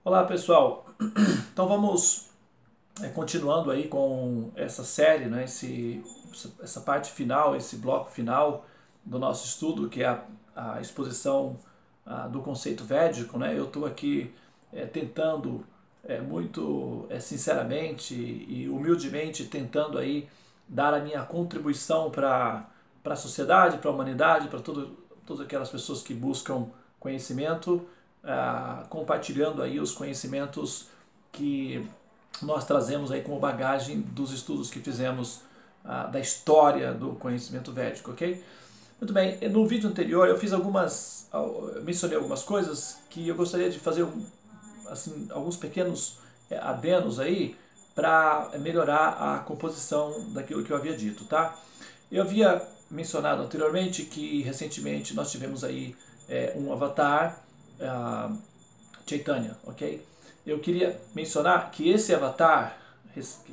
Olá pessoal, então vamos continuando aí com essa série, né, essa parte final, esse bloco final do nosso estudo, que é a exposição do conceito védico. Né? Eu estou aqui tentando muito sinceramente e humildemente tentando aí dar a minha contribuição para a sociedade, para a humanidade, para todas aquelas pessoas que buscam conhecimento, compartilhando aí os conhecimentos que nós trazemos aí como bagagem dos estudos que fizemos da história do conhecimento védico, ok? Muito bem, no vídeo anterior eu mencionei algumas coisas que eu gostaria de fazer assim, alguns pequenos adenos aí para melhorar a composição daquilo que eu havia dito, tá? Eu havia mencionado anteriormente que recentemente nós tivemos aí um avatar, Chaitanya, ok? Eu queria mencionar que esse avatar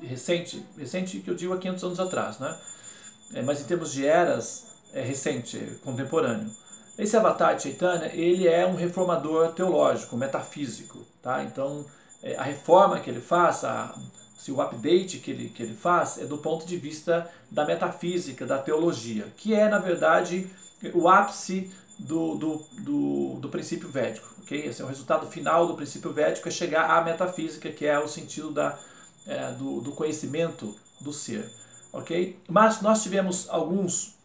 recente que eu digo há 500 anos atrás, né? Mas em termos de eras, é recente, é contemporâneo. Esse avatar Chaitanya, ele é um reformador teológico, metafísico, tá? Então, a reforma que ele faz, o update que ele faz é do ponto de vista da metafísica, da teologia, que é, na verdade, o ápice do princípio védico. Okay? Esse é o resultado final do princípio védico, é chegar à metafísica, que é o sentido do conhecimento do ser. Okay? Mas nós tivemos alguns,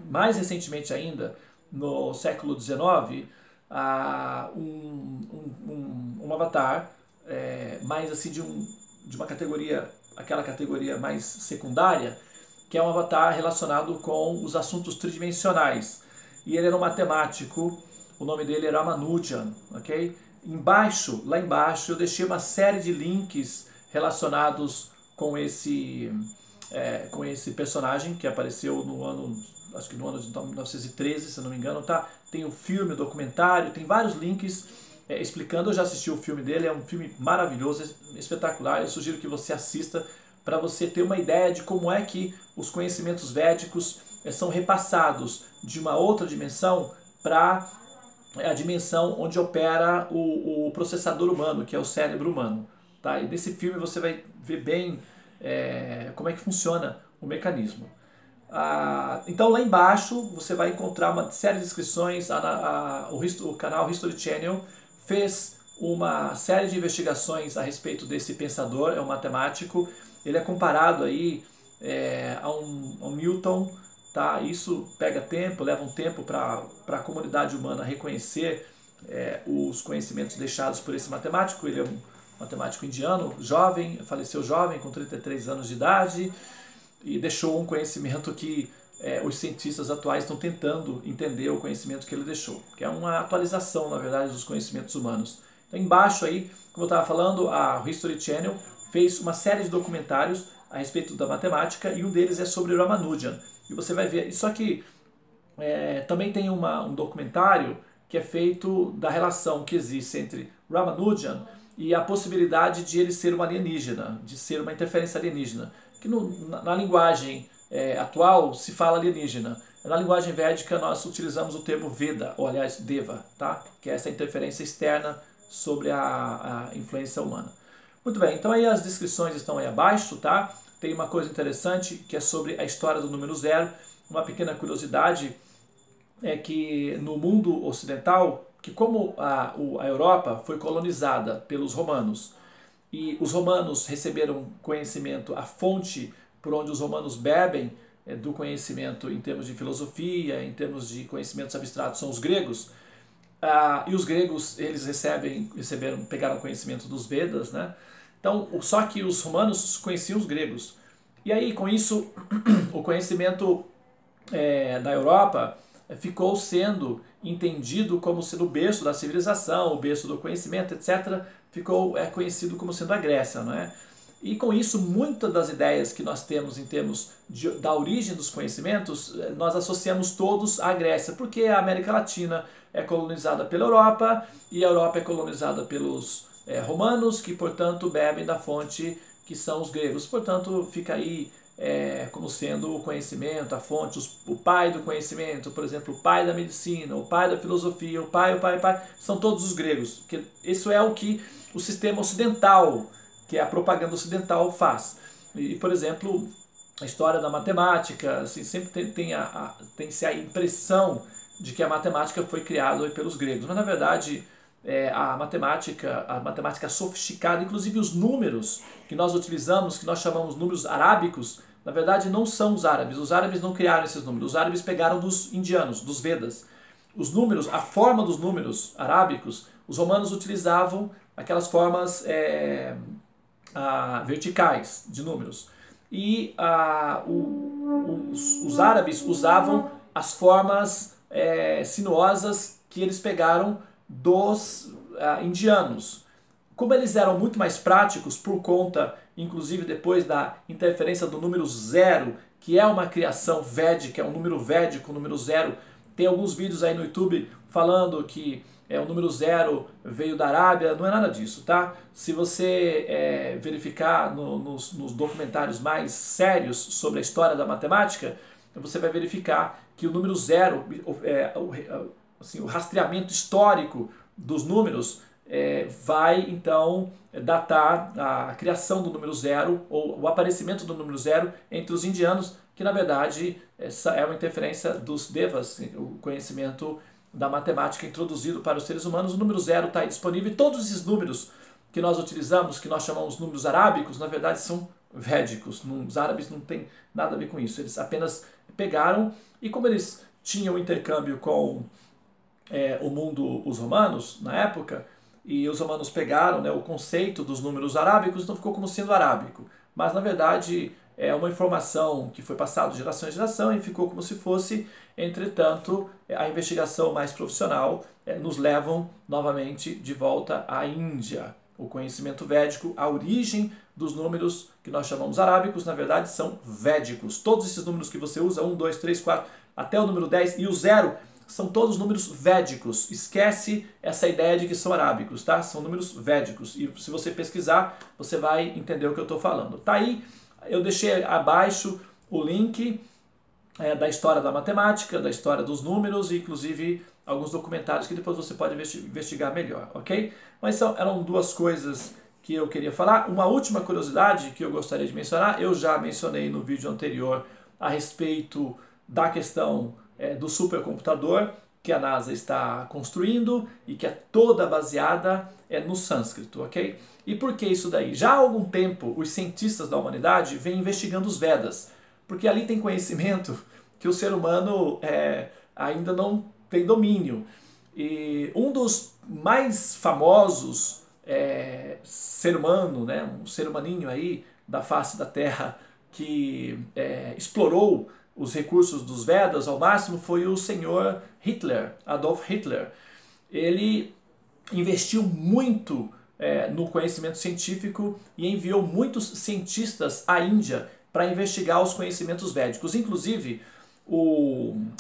mais recentemente ainda, no século XIX, um avatar mais assim de uma categoria, aquela categoria mais secundária, que é um avatar relacionado com os assuntos tridimensionais. E ele era um matemático, o nome dele era Ramanujan, ok? Lá embaixo, eu deixei uma série de links relacionados com esse personagem que apareceu no ano, acho que no ano de 1913, se não me engano, tá? Tem o filme, o documentário, tem vários links explicando. Eu já assisti o filme dele, é um filme maravilhoso, espetacular. Eu sugiro que você assista para você ter uma ideia de como é que os conhecimentos védicos são repassados de uma outra dimensão para a dimensão onde opera o processador humano, que é o cérebro humano. Tá? E nesse filme você vai ver bem como é que funciona o mecanismo. Então lá embaixo você vai encontrar uma série de inscrições. O canal History Channel fez uma série de investigações a respeito desse pensador, é um matemático. Ele é comparado aí a um Newton. Tá? Isso pega tempo, leva um tempo para a comunidade humana reconhecer os conhecimentos deixados por esse matemático. Ele é um matemático indiano, jovem, faleceu jovem, com 33 anos de idade, e deixou um conhecimento que os cientistas atuais estão tentando entender o conhecimento que ele deixou, que é uma atualização, na verdade, dos conhecimentos humanos. Então, embaixo aí, como eu estava falando, a History Channel fez uma série de documentários a respeito da matemática, e um deles é sobre Ramanujan. E você vai ver, isso aqui também tem um documentário que é feito da relação que existe entre Ramanujan e a possibilidade de ele ser um alienígena, de ser uma interferência alienígena, que na linguagem atual se fala alienígena. Na linguagem védica nós utilizamos o termo Veda, ou aliás Deva, tá? Que é essa interferência externa sobre a influência humana. Muito bem, então aí as descrições estão aí abaixo, tá? Tem uma coisa interessante que é sobre a história do número zero. Uma pequena curiosidade é que no mundo ocidental, que como a Europa foi colonizada pelos romanos, e os romanos receberam conhecimento, a fonte por onde os romanos bebem do conhecimento em termos de filosofia, em termos de conhecimentos abstratos, são os gregos. E os gregos eles pegaram conhecimento dos Vedas, né? Então, só que os romanos conheciam os gregos. E aí, com isso, o conhecimento da Europa ficou sendo entendido como sendo o berço da civilização, o berço do conhecimento, etc. Ficou conhecido como sendo a Grécia, não é? E com isso, muitas das ideias que nós temos em termos da origem dos conhecimentos, nós associamos todos à Grécia, porque a América Latina é colonizada pela Europa e a Europa é colonizada pelos romanos, que portanto bebem da fonte que são os gregos. Portanto, fica aí como sendo o conhecimento, a fonte, o pai do conhecimento, por exemplo, o pai da medicina, o pai da filosofia, o pai, são todos os gregos. Isso é o que o sistema ocidental, que é a propaganda ocidental, faz. E, por exemplo, a história da matemática, assim, sempre tem-se a impressão de que a matemática foi criada pelos gregos, mas na verdade a matemática sofisticada, inclusive os números que nós utilizamos, que nós chamamos números arábicos, na verdade não são os árabes não criaram esses números, os árabes pegaram dos indianos, dos Vedas. Os números, a forma dos números arábicos, os romanos utilizavam aquelas formas verticais de números. E os árabes usavam as formas sinuosas que eles pegaram dos indianos. Como eles eram muito mais práticos, por conta, inclusive depois da interferência do número zero, que é uma criação védica, é um número védico, o número zero. Tem alguns vídeos aí no YouTube falando que o número zero veio da Arábia, não é nada disso, tá? Se você verificar nos documentários mais sérios sobre a história da matemática, você vai verificar que o número zero, assim, o rastreamento histórico dos números vai então datar a criação do número zero, ou o aparecimento do número zero entre os indianos, que na verdade é uma interferência dos devas, o conhecimento da matemática introduzido para os seres humanos. O número zero está aí disponível, e todos esses números que nós utilizamos, que nós chamamos números arábicos, na verdade são védicos. Os árabes não tem nada a ver com isso, eles apenas pegaram, e como eles tinham intercâmbio com o mundo, os romanos, na época, e os romanos pegaram o conceito dos números arábicos, então ficou como sendo arábico. Mas na verdade é uma informação que foi passada de geração em geração e ficou como se fosse. Entretanto, a investigação mais profissional nos levam novamente de volta à Índia. O conhecimento védico, a origem dos números que nós chamamos arábicos, na verdade são védicos. Todos esses números que você usa, 1, 2, 3, 4, até o número 10 e o 0, são todos números védicos. Esquece essa ideia de que são arábicos, tá? São números védicos. E se você pesquisar, você vai entender o que eu estou falando. Tá aí, eu deixei abaixo o link da história da matemática, da história dos números, e inclusive alguns documentários que depois você pode investigar melhor, ok? Mas eram duas coisas que eu queria falar. Uma última curiosidade que eu gostaria de mencionar, eu já mencionei no vídeo anterior a respeito da questão do supercomputador que a NASA está construindo e que é toda baseada no sânscrito, ok? E por que isso daí? Já há algum tempo os cientistas da humanidade vêm investigando os Vedas, porque ali tem conhecimento que o ser humano ainda não tem domínio. E um dos mais famosos ser humano, um ser humaninho aí da face da Terra que explorou os recursos dos Vedas ao máximo foi o senhor Hitler, Adolf Hitler. Ele investiu muito no conhecimento científico e enviou muitos cientistas à Índia para investigar os conhecimentos védicos. Inclusive,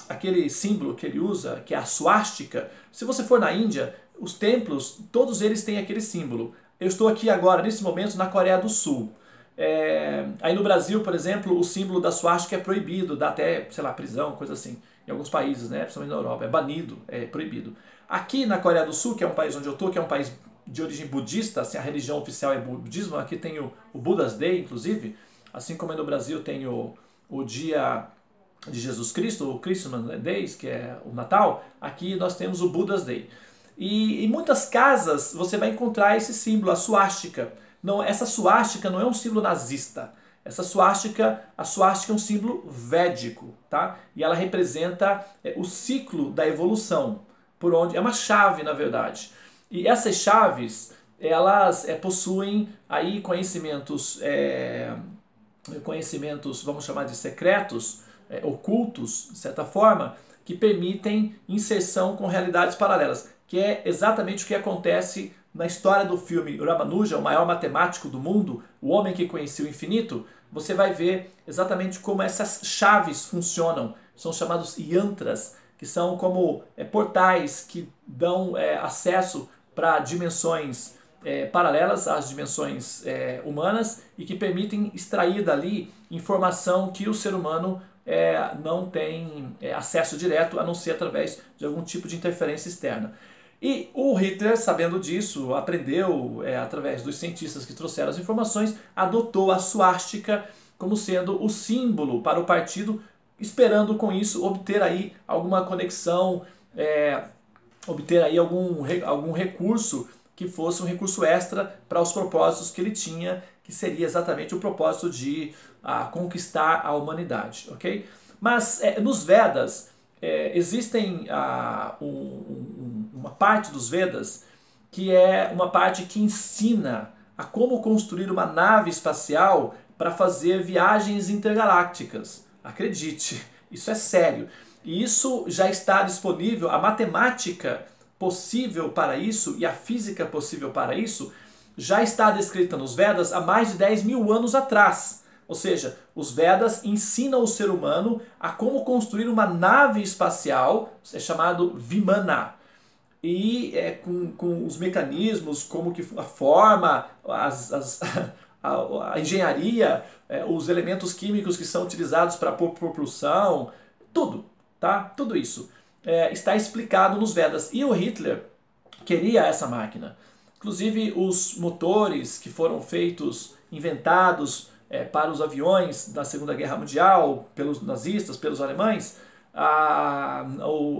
aquele símbolo que ele usa, que é a suástica, se você for na Índia, os templos, todos eles têm aquele símbolo. Eu estou aqui agora, nesse momento, na Coreia do Sul. Aí no Brasil, por exemplo, o símbolo da suástica é proibido, dá até, sei lá, prisão, coisa assim. Em alguns países, principalmente na Europa, é banido, é proibido. Aqui na Coreia do Sul, que é um país onde eu estou, que é um país de origem budista, assim, a religião oficial é budismo, aqui tem o Buddha's Day, inclusive, assim como no Brasil tem o dia de Jesus Cristo, o Christmas Days, que é o Natal, aqui nós temos o Buddha's Day. E em muitas casas você vai encontrar esse símbolo, a suástica. Não, essa suástica não é um símbolo nazista. A suástica é um símbolo védico, tá? E ela representa o ciclo da evolução, por onde é uma chave, na verdade. E essas chaves, elas possuem aí conhecimentos, vamos chamar de secretos, ocultos, de certa forma, que permitem inserção com realidades paralelas, que é exatamente o que acontece na história do filme Ramanuja, o maior matemático do mundo, o homem que conhecia o infinito. Você vai ver exatamente como essas chaves funcionam. São chamados yantras, que são como portais que dão acesso para dimensões paralelas às dimensões humanas e que permitem extrair dali informação que o ser humano não tem acesso direto, a não ser através de algum tipo de interferência externa. E o Hitler, sabendo disso, aprendeu, através dos cientistas que trouxeram as informações, adotou a suástica como sendo o símbolo para o partido, esperando com isso obter aí alguma conexão, obter aí algum recurso que fosse um recurso extra para os propósitos que ele tinha, que seria exatamente o propósito de conquistar a humanidade, ok? Mas nos Vedas existem uma parte dos Vedas que é uma parte que ensina a como construir uma nave espacial para fazer viagens intergalácticas. Acredite, isso é sério. E isso já está disponível, a matemática possível para isso e a física possível para isso já está descrita nos Vedas há mais de 10 mil anos atrás. Ou seja, os Vedas ensinam o ser humano a como construir uma nave espacial, é chamado Vimana. E com os mecanismos, como que a forma, a engenharia, os elementos químicos que são utilizados para propulsão, tudo, tá? Tudo isso está explicado nos Vedas. E o Hitler queria essa máquina. Inclusive os motores que foram inventados para os aviões na Segunda Guerra Mundial, pelos nazistas, pelos alemães,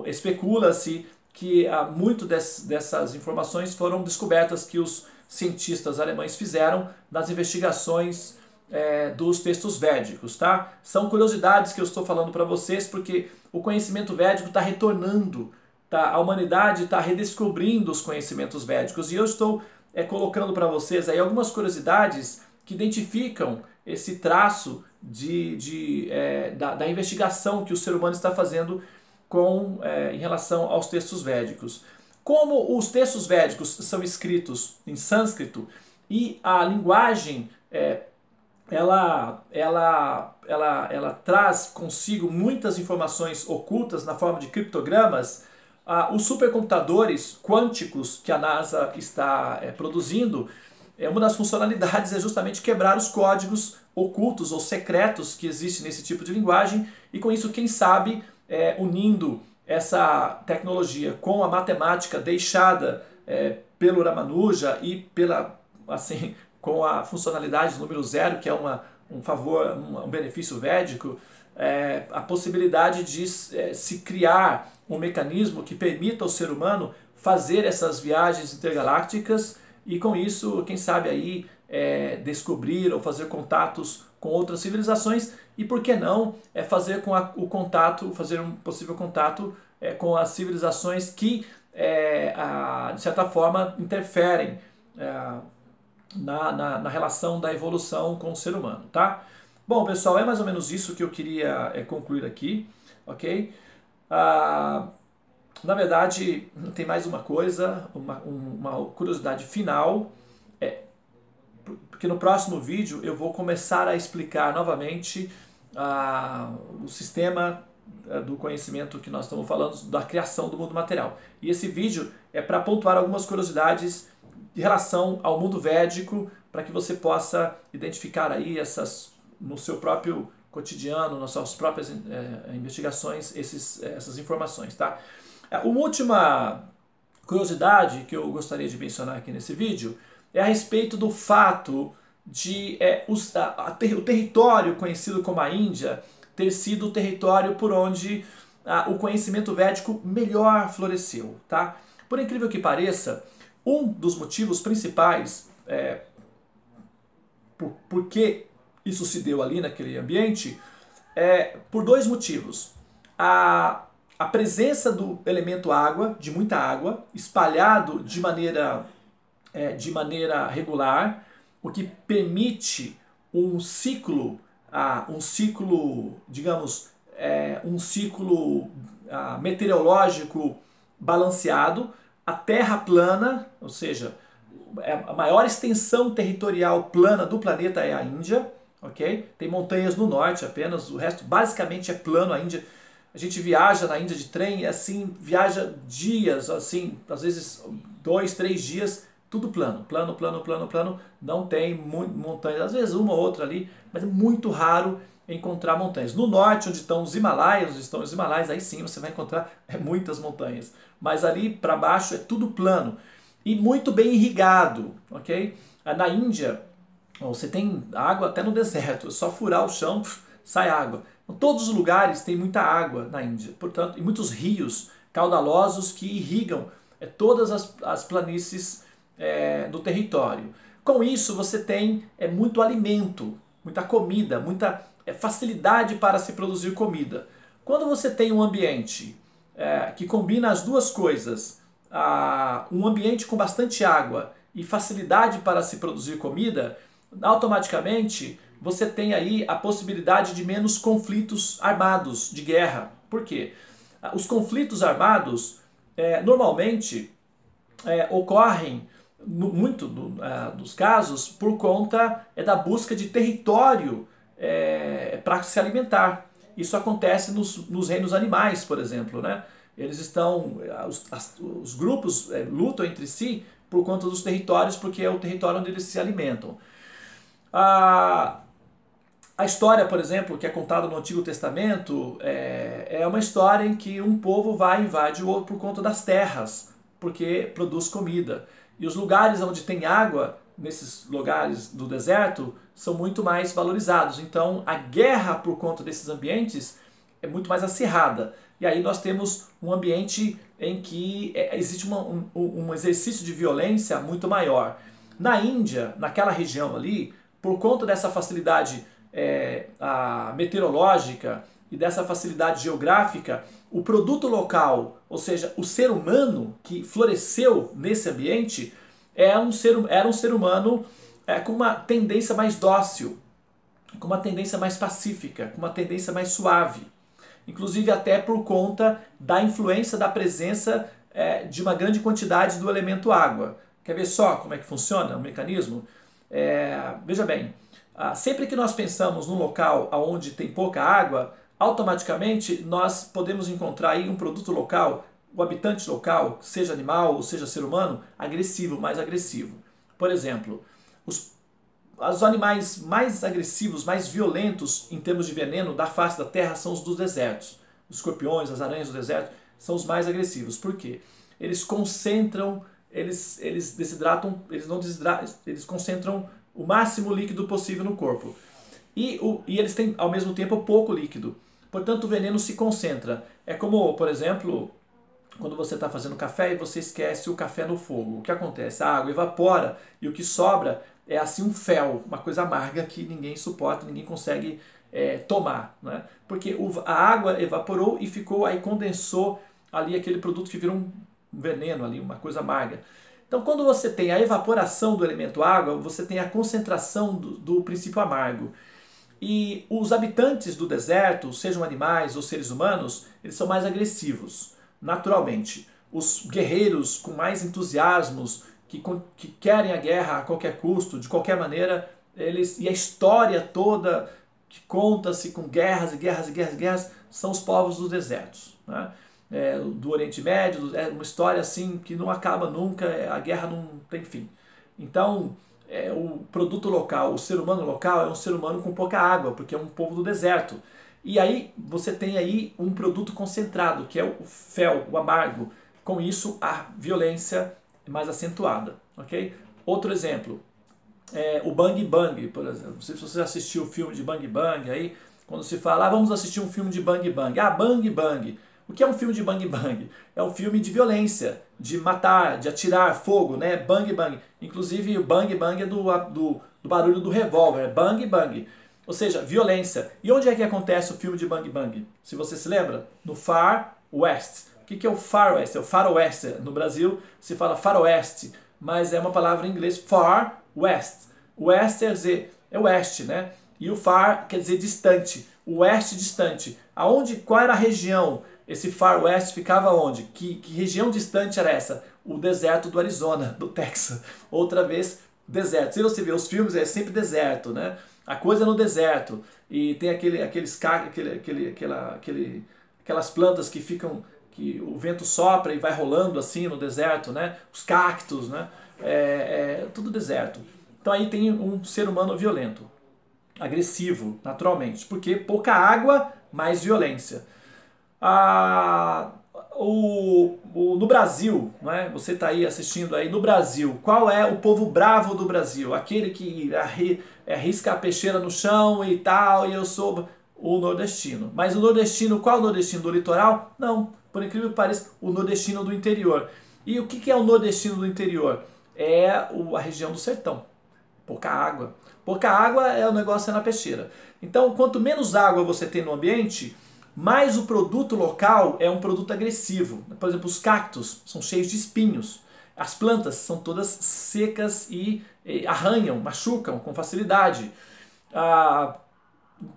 especula-se que muito dessas informações foram descobertas que os cientistas alemães fizeram nas investigações dos textos védicos, tá? São curiosidades que eu estou falando para vocês porque o conhecimento védico está retornando, tá? A humanidade está redescobrindo os conhecimentos védicos e eu estou colocando para vocês aí algumas curiosidades que identificam esse traço da investigação que o ser humano está fazendo em relação aos textos védicos. Como os textos védicos são escritos em sânscrito e a linguagem ela traz consigo muitas informações ocultas na forma de criptogramas, os supercomputadores quânticos que a NASA está produzindo, uma das funcionalidades é justamente quebrar os códigos ocultos ou secretos que existem nesse tipo de linguagem e com isso, quem sabe, unindo essa tecnologia com a matemática deixada pelo Ramanuja e com a funcionalidade do número zero, que é um benefício védico, a possibilidade de se criar um mecanismo que permita ao ser humano fazer essas viagens intergalácticas e com isso, quem sabe aí descobrir ou fazer contatos com outras civilizações e por que não fazer fazer um possível contato com as civilizações que de certa forma interferem na relação da evolução com o ser humano, tá? Bom, pessoal, é mais ou menos isso que eu queria concluir aqui, ok? Na verdade, tem mais uma coisa, uma curiosidade final, porque no próximo vídeo eu vou começar a explicar novamente o sistema do conhecimento que nós estamos falando, da criação do mundo material. E esse vídeo é para pontuar algumas curiosidades em relação ao mundo védico, para que você possa identificar aí no seu próprio cotidiano, nas suas próprias investigações, essas informações, tá? Uma última curiosidade que eu gostaria de mencionar aqui nesse vídeo é a respeito do fato de o território conhecido como a Índia ter sido o território por onde o conhecimento védico melhor floresceu, tá? Por incrível que pareça, um dos motivos principais por que isso se deu ali naquele ambiente por dois motivos. A presença do elemento água, de muita água, espalhado de maneira regular, o que permite um ciclo, digamos, um ciclo meteorológico balanceado, a terra plana, ou seja, a maior extensão territorial plana do planeta é a Índia, ok? Tem montanhas no norte apenas, o resto basicamente é plano. A Índia, a gente viaja na Índia de trem, viaja dias, às vezes 2, 3 dias Tudo plano, plano, plano, plano, plano. Não tem montanhas, às vezes uma ou outra ali, mas é muito raro encontrar montanhas. No norte, onde estão os Himalaias, aí sim você vai encontrar muitas montanhas. Mas ali para baixo é tudo plano e muito bem irrigado, ok? Na Índia, você tem água até no deserto, é só furar o chão, sai água. Em todos os lugares tem muita água na Índia, portanto, e muitos rios caudalosos que irrigam todas as planícies do território. Com isso, você tem muito alimento, muita comida, muita facilidade para se produzir comida. Quando você tem um ambiente que combina as duas coisas, um ambiente com bastante água e facilidade para se produzir comida, automaticamente você tem aí a possibilidade de menos conflitos armados de guerra. Por quê? Os conflitos armados normalmente ocorrem, dos casos, por conta da busca de território para se alimentar. Isso acontece nos reinos animais, por exemplo, né? Eles estão, os grupos lutam entre si por conta dos territórios, porque é o território onde eles se alimentam. A história, por exemplo, que é contada no Antigo Testamento, é uma história em que um povo vai e invade o outro por conta das terras, porque produz comida. E os lugares onde tem água, nesses lugares do deserto, são muito mais valorizados. Então a guerra por conta desses ambientes é muito mais acirrada. E aí nós temos um ambiente em que existe um exercício de violência muito maior. Na Índia, naquela região ali, por conta dessa facilidade meteorológica e dessa facilidade geográfica, o produto local, ou seja, o ser humano que floresceu nesse ambiente, era um ser humano com uma tendência mais dócil, com uma tendência mais pacífica, com uma tendência mais suave. Inclusive até por conta da influência da presença de uma grande quantidade do elemento água. Quer ver só como é que funciona o mecanismo? Veja bem, sempre que nós pensamos num local onde tem pouca água, automaticamente nós podemos encontrar aí um produto local, o habitante local, seja animal ou seja ser humano, agressivo, mais agressivo. Por exemplo, os animais mais agressivos, mais violentos em termos de veneno da face da Terra são os dos desertos. Os escorpiões, as aranhas do deserto são os mais agressivos. Por quê? Eles concentram, eles desidratam, eles concentram o máximo líquido possível no corpo. E eles têm, ao mesmo tempo, pouco líquido. Portanto, o veneno se concentra. É como, por exemplo, quando você está fazendo café e você esquece o café no fogo. O que acontece? A água evapora e o que sobra é assim um fel, uma coisa amarga que ninguém suporta, ninguém consegue tomar, né? Porque a água evaporou e ficou, aí condensou ali aquele produto que vira um veneno ali, uma coisa amarga. Então, quando você tem a evaporação do elemento água, você tem a concentração do princípio amargo. E os habitantes do deserto, sejam animais ou seres humanos, eles são mais agressivos, naturalmente. Os guerreiros com mais entusiasmos, que querem a guerra a qualquer custo, de qualquer maneira, e a história toda que conta-se com guerras e guerras e guerras e guerras, são os povos dos desertos, né? Do Oriente Médio, é uma história assim que não acaba nunca, a guerra não tem fim. Então, o produto local, o ser humano local é um ser humano com pouca água, porque é um povo do deserto. E aí você tem aí um produto concentrado, que é o fel, o amargo. Com isso, a violência é mais acentuada, ok? Outro exemplo, o Bang Bang, por exemplo. Não sei se você assistiu o filme de Bang Bang, aí quando se fala, vamos assistir um filme de Bang Bang. Bang Bang. O que é um filme de Bang Bang? É um filme de violência, de matar, de atirar, fogo, né? Bang Bang. Inclusive o Bang Bang é do barulho do revólver, Bang Bang. Ou seja, violência. E onde é que acontece o filme de Bang Bang? Se você se lembra? No Far West. O que é o Far West? É o faroeste. No Brasil se fala faroeste, mas é uma palavra em inglês, Far West. West quer dizer, é oeste, né? E o Far quer dizer distante. O oeste distante. Qual era a região? Esse Far West ficava onde? Que região distante era essa? O deserto do Arizona, do Texas. Outra vez, deserto. Se você vê os filmes, é sempre deserto, né? A coisa é no deserto. E tem aquelas plantas que que o vento sopra e vai rolando assim no deserto, né? Os cactos, né? Tudo deserto. Então aí tem um ser humano violento, agressivo, naturalmente, porque pouca água, mais violência. No Brasil, né? Você está aí assistindo aí no Brasil, qual é o povo bravo do Brasil? Aquele que arrisca a peixeira no chão e tal, e eu sou o nordestino. Mas o nordestino, qual o nordestino do litoral? Não, por incrível que pareça, o nordestino do interior. E o que é o nordestino do interior? É a região do sertão. Pouca água. Pouca água é o negócio na peixeira. Então, quanto menos água você tem no ambiente, mais o produto local é um produto agressivo. Por exemplo, os cactos são cheios de espinhos. As plantas são todas secas e arranham, machucam com facilidade.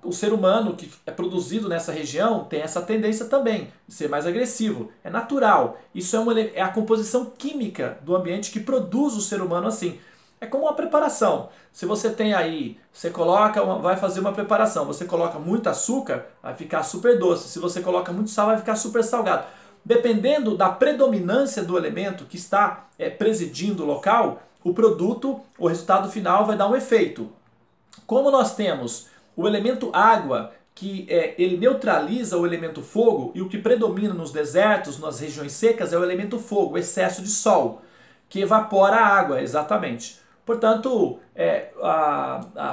O ser humano que é produzido nessa região tem essa tendência também de ser mais agressivo. É natural. Isso é a composição química do ambiente que produz o ser humano assim. É como uma preparação. Se você tem aí, você vai fazer uma preparação, você coloca muito açúcar, vai ficar super doce. Se você coloca muito sal, vai ficar super salgado. Dependendo da predominância do elemento que está presidindo o local, o produto, o resultado final vai dar um efeito. Como nós temos o elemento água, que ele neutraliza o elemento fogo, e o que predomina nos desertos, nas regiões secas, é o elemento fogo, o excesso de sol, que evapora a água, exatamente. Portanto,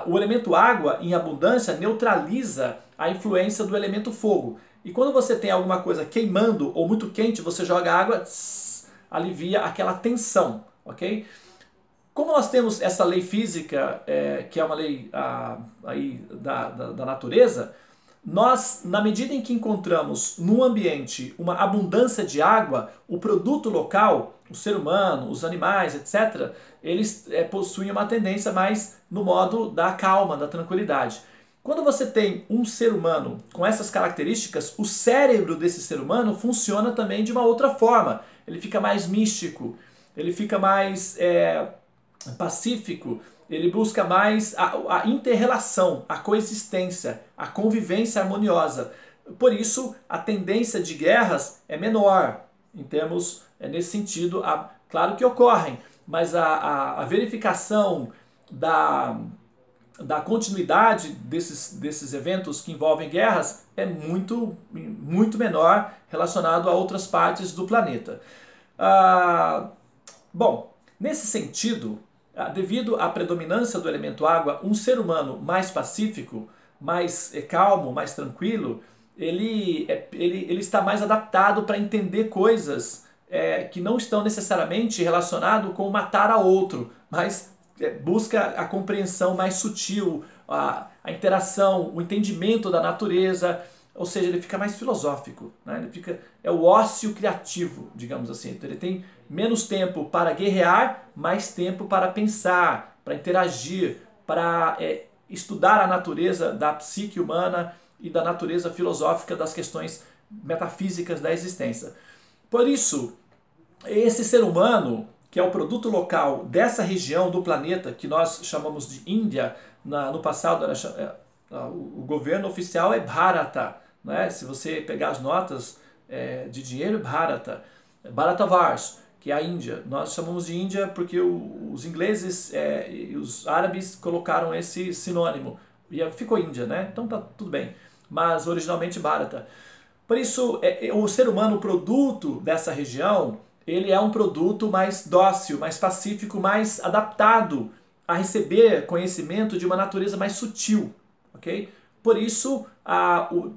o elemento água em abundância neutraliza a influência do elemento fogo. E quando você tem alguma coisa queimando ou muito quente, você joga água, alivia aquela tensão, ok? Como nós temos essa lei física, que é uma lei aí da natureza, nós, na medida em que encontramos no ambiente uma abundância de água, o produto local, o ser humano, os animais, etc., eles possuem uma tendência mais no modo da calma, da tranquilidade. Quando você tem um ser humano com essas características, o cérebro desse ser humano funciona também de uma outra forma. Ele fica mais místico, ele fica mais pacífico, ele busca mais a inter-relação, a coexistência, a convivência harmoniosa. Por isso, a tendência de guerras é menor, em termos, nesse sentido, claro que ocorrem, mas a verificação da continuidade desses eventos que envolvem guerras é muito, muito menor relacionado a outras partes do planeta. Bom, nesse sentido, devido à predominância do elemento água, um ser humano mais pacífico, mais calmo, mais tranquilo, ele está mais adaptado para entender coisas que não estão necessariamente relacionadas com matar a outro, mas busca a compreensão mais sutil, a interação, o entendimento da natureza, ou seja, ele fica mais filosófico, né? É o ócio criativo, digamos assim. Então, ele tem menos tempo para guerrear, mais tempo para pensar, para interagir, para estudar a natureza da psique humana e da natureza filosófica das questões metafísicas da existência. Por isso, esse ser humano, que é o produto local dessa região do planeta, que nós chamamos de Índia, no passado o governo oficial é Bharata, né? Se você pegar as notas de dinheiro, Bharata, Bharatavars, que é a Índia. Nós chamamos de Índia porque os ingleses e os árabes colocaram esse sinônimo, e ficou Índia, né? Então tá tudo bem, mas originalmente Bharata. Por isso, o ser humano, o produto dessa região, ele é um produto mais dócil, mais pacífico, mais adaptado a receber conhecimento de uma natureza mais sutil, ok? Por isso,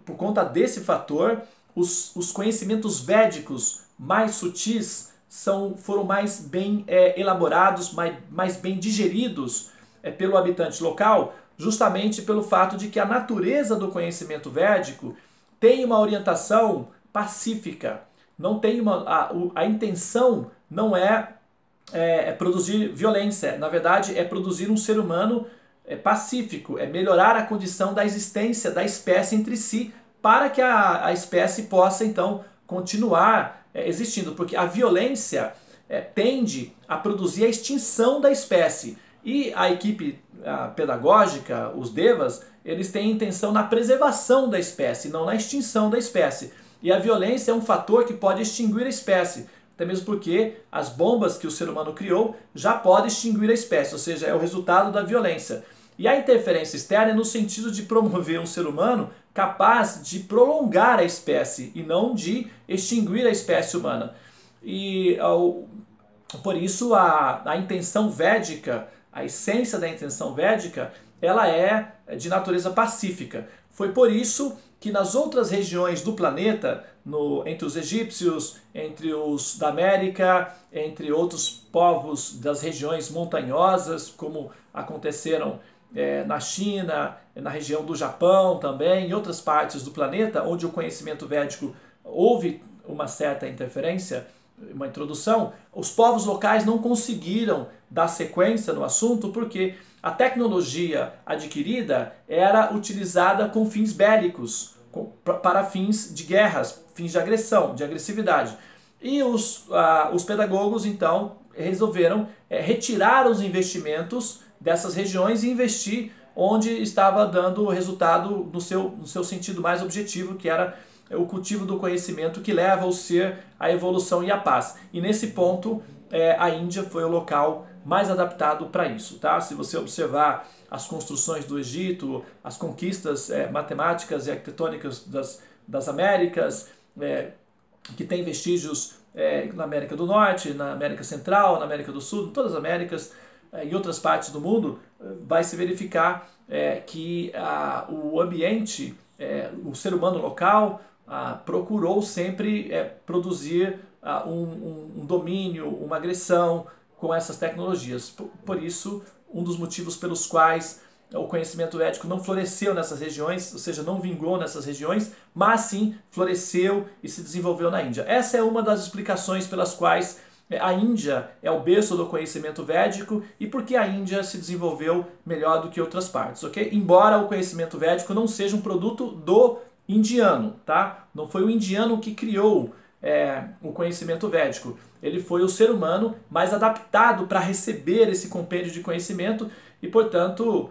por conta desse fator, os conhecimentos védicos mais sutis foram mais bem elaborados, mais bem digeridos pelo habitante local, justamente pelo fato de que a natureza do conhecimento védico tem uma orientação pacífica. Não tem a intenção não é produzir violência, na verdade é produzir um ser humano pacífico, é melhorar a condição da existência da espécie entre si, para que a espécie possa então continuar existindo, porque a violência tende a produzir a extinção da espécie, e a equipe pedagógica, os devas, eles têm intenção na preservação da espécie, não na extinção da espécie. E a violência é um fator que pode extinguir a espécie, até mesmo porque as bombas que o ser humano criou já podem extinguir a espécie, ou seja, é o resultado da violência. E a interferência externa é no sentido de promover um ser humano capaz de prolongar a espécie e não de extinguir a espécie humana. E por isso a intenção védica, a essência da intenção védica, ela é de natureza pacífica. Foi por isso que nas outras regiões do planeta, entre os egípcios, entre os da América, entre outros povos das regiões montanhosas, como aconteceram na China, na região do Japão também, em outras partes do planeta, onde o conhecimento védico houve uma certa interferência, uma introdução, os povos locais não conseguiram dar sequência no assunto porque a tecnologia adquirida era utilizada com fins bélicos, para fins de guerras, fins de agressão, de agressividade. E os pedagogos, então, resolveram retirar os investimentos dessas regiões e investir onde estava dando resultado no seu sentido mais objetivo, que era o cultivo do conhecimento que leva o ser à evolução e à paz. E nesse ponto, a Índia foi o local mais adaptado para isso. Tá? Se você observar as construções do Egito, as conquistas matemáticas e arquitetônicas das Américas, que tem vestígios na América do Norte, na América Central, na América do Sul, em todas as Américas, em outras partes do mundo, vai se verificar que o ambiente, o ser humano local, procurou sempre produzir um domínio, uma agressão com essas tecnologias. Por isso, um dos motivos pelos quais o conhecimento védico não floresceu nessas regiões, ou seja, não vingou nessas regiões, mas sim floresceu e se desenvolveu na Índia. Essa é uma das explicações pelas quais a Índia é o berço do conhecimento védico e por que a Índia se desenvolveu melhor do que outras partes, ok? Embora o conhecimento védico não seja um produto do indiano, tá? Não foi o indiano que criou o conhecimento védico. Ele foi o ser humano mais adaptado para receber esse compêndio de conhecimento e, portanto,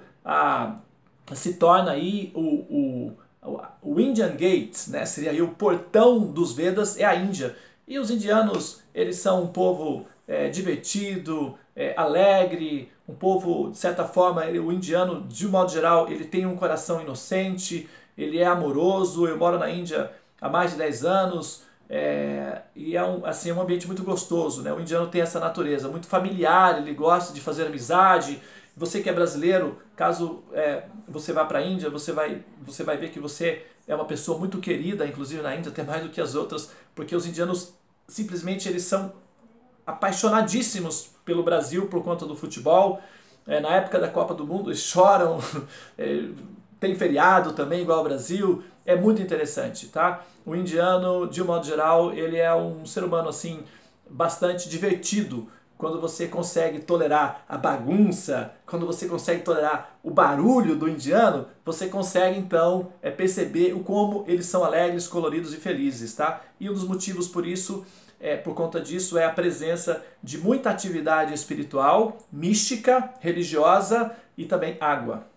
se torna aí o Indian Gate, né? Seria aí o portão dos Vedas, é a Índia. E os indianos, eles são um povo divertido, alegre, um povo, de certa forma, o indiano, de um modo geral, ele tem um coração inocente, ele é amoroso. Eu moro na Índia há mais de 10 anos e é um ambiente muito gostoso, né? O indiano tem essa natureza muito familiar, ele gosta de fazer amizade. Você que é brasileiro, caso você vá para a Índia, você vai ver que você é uma pessoa muito querida, inclusive na Índia, até mais do que as outras, porque os indianos simplesmente eles são apaixonadíssimos pelo Brasil por conta do futebol. Na época da Copa do Mundo eles choram, tem feriado também igual ao Brasil, é muito interessante, tá? O indiano, de um modo geral, ele é um ser humano assim bastante divertido. Quando você consegue tolerar a bagunça, quando você consegue tolerar o barulho do indiano, você consegue então perceber o como eles são alegres, coloridos e felizes, tá? E um dos motivos por isso, por conta disso, é a presença de muita atividade espiritual, mística, religiosa e também água.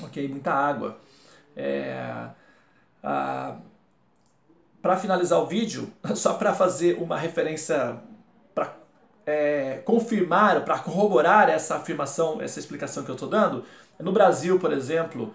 Ok? Muita água. Para finalizar o vídeo, só para fazer uma referência confirmar, para corroborar essa afirmação, essa explicação que eu estou dando, no Brasil, por exemplo,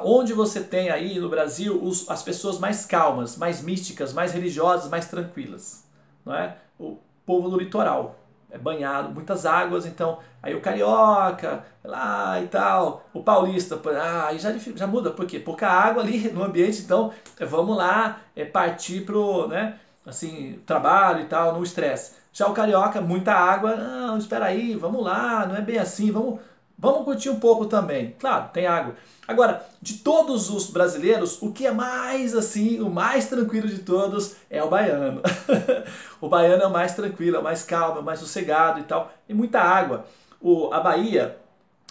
onde você tem aí no Brasil as pessoas mais calmas, mais místicas, mais religiosas, mais tranquilas, não é? O povo do litoral, é banhado, muitas águas, então aí o carioca lá e tal, o paulista, aí já muda, por quê? Pouca água ali no ambiente, então vamos lá partir pro, né, assim, trabalho e tal, no estresse. Já o carioca, muita água, não, espera aí, vamos lá, não é bem assim, vamos curtir um pouco também. Claro, tem água. Agora, de todos os brasileiros, o que é mais assim, o mais tranquilo de todos é o baiano. O baiano é o mais tranquilo, é o mais calmo, é o mais sossegado e tal, e muita água. A Bahia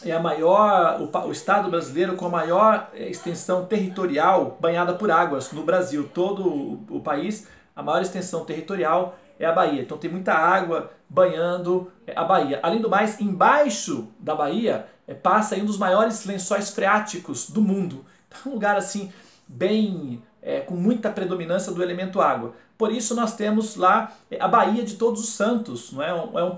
é o estado brasileiro com a maior extensão territorial banhada por águas no Brasil. Todo o país, a maior extensão territorial é a Bahia. Então tem muita água banhando a Bahia. Além do mais, embaixo da Bahia passa aí um dos maiores lençóis freáticos do mundo. Então é um lugar assim bem com muita predominância do elemento água. Por isso nós temos lá a Baía de Todos os Santos, não é?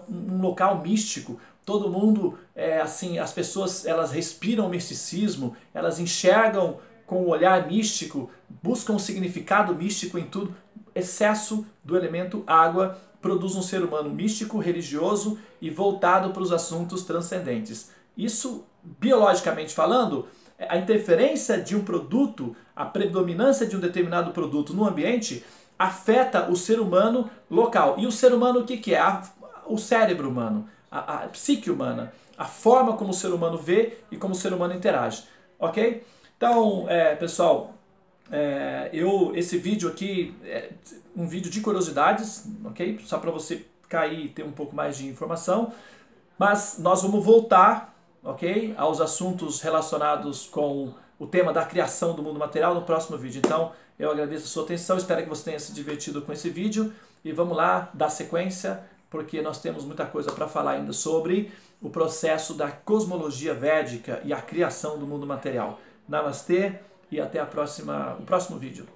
Um local místico. Todo mundo, assim, as pessoas elas respiram o misticismo, elas enxergam com o olhar místico, buscam um significado místico em tudo. Excesso do elemento água produz um ser humano místico, religioso e voltado para os assuntos transcendentes. Isso, biologicamente falando, a interferência de um produto, a predominância de um determinado produto no ambiente afeta o ser humano local. E o ser humano o que é? O cérebro humano, a psique humana, a forma como o ser humano vê e como o ser humano interage. Ok? Então, pessoal, esse vídeo aqui é um vídeo de curiosidades, ok? Só para você cair e ter um pouco mais de informação. Mas nós vamos voltar, ok, aos assuntos relacionados com o tema da criação do mundo material no próximo vídeo. Então, eu agradeço a sua atenção, espero que você tenha se divertido com esse vídeo. E vamos lá, dar sequência, porque nós temos muita coisa para falar ainda sobre o processo da cosmologia védica e a criação do mundo material. Namastê e até o próximo vídeo.